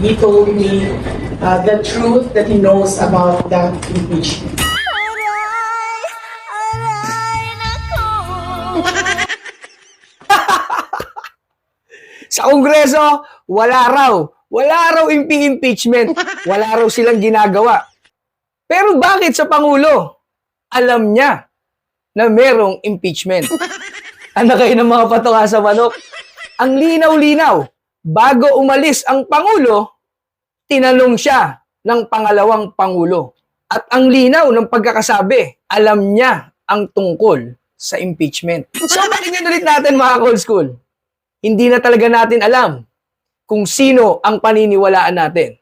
he told me the truth that he knows about that impeachment. Sa Kongreso, wala raw impeachment. Wala raw silang ginagawa. Pero bakit sa Pangulo? Alam niya na merong impeachment. Ano kayo ng mga patoka sa manok? Ang linaw-linaw, bago umalis ang Pangulo, tinanong siya ng pangalawang Pangulo. At ang linaw ng pagkakasabi, alam niya ang tungkol sa impeachment. So, pakinggan ulit natin mga Cold School. Hindi na talaga natin alam kung sino ang paniniwalaan natin.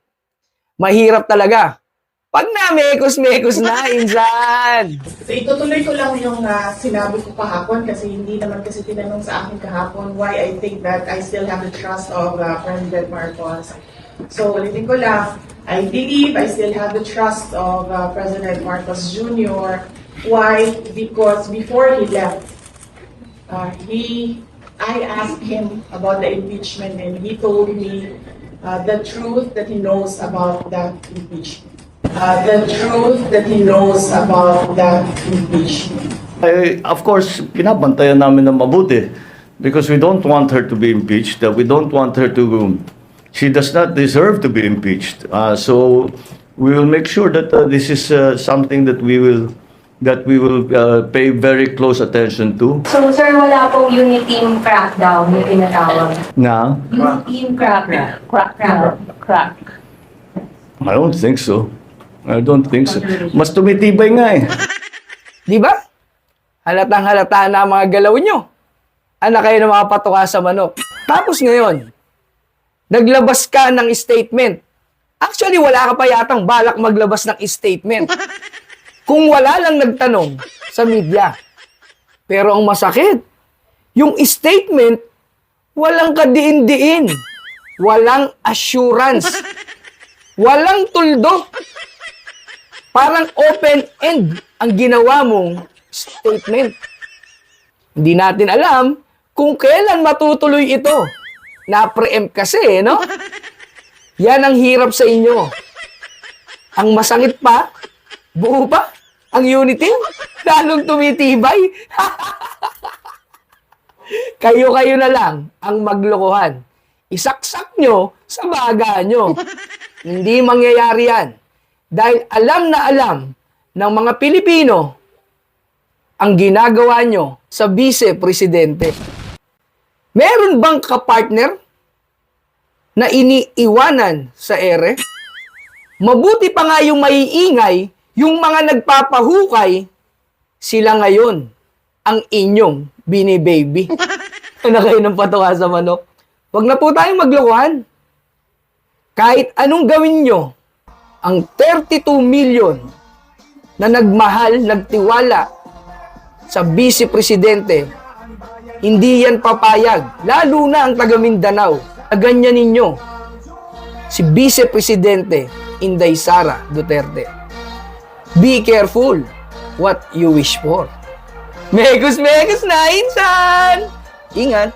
Mahirap talaga. Pag na-mekos-mekos na, insan. So itutuloy ko lang yung sinabi ko kahapon kasi hindi naman kasi tinanong sa akin kahapon why I think that I still have the trust of President Marcos. So ulitin ko lang, I believe I still have the trust of President Marcos Jr. Why? Because before he left, I asked him about the impeachment and he told me the truth that he knows about that impeachment. The truth that he knows about that impeachment. Of course, binabantayan namin ng mabuti because we don't want her to be impeached. We don't want her to... She does not deserve to be impeached. So we will make sure that this is something that we will pay very close attention to. So, sir, wala pong unit team crackdown yung tinatawag. Na? Unit team crackdown. Crack. I don't think so. I don't think so. Mas tumitibay nga eh. Di ba? Halatang-halata na ang mga galaw nyo. Anak kayo ng mga patoka sa manok. Tapos ngayon, naglabas ka ng statement. Actually, wala ka pa yatang balak maglabas ng statement. Kung wala lang nagtanong sa media. Pero ang masakit, yung statement, walang kadiin-diin. Walang assurance. Walang tuldok. Parang open-end ang ginawa mong statement. Hindi natin alam kung kailan matutuloy ito. Na-preempt kasi, no? Yan ang hirap sa inyo. Ang masakit pa, buo pa, ang unity, lalong tumitibay. Kayo-kayo na lang ang maglokohan. Isaksak nyo sa baga nyo. Hindi mangyayari yan. Dahil alam na alam ng mga Pilipino ang ginagawa nyo sa vice-presidente. Meron bang kapartner na iniiwanan sa ere? Mabuti pa nga yung maiingay, yung mga nagpapahukay, sila ngayon ang inyong bini-baby. Ano kayo ng patoka sa manok? Huwag na po tayong maglokohan. Kahit anong gawin nyo, ang 32 million na nagmahal, nagtiwala sa vice-presidente, hindi yan papayag. Lalo na ang taga Mindanao. Ganyan ninyo si vice-presidente Inday Sara Duterte. Be careful what you wish for. Mekos na, insan! Ingat!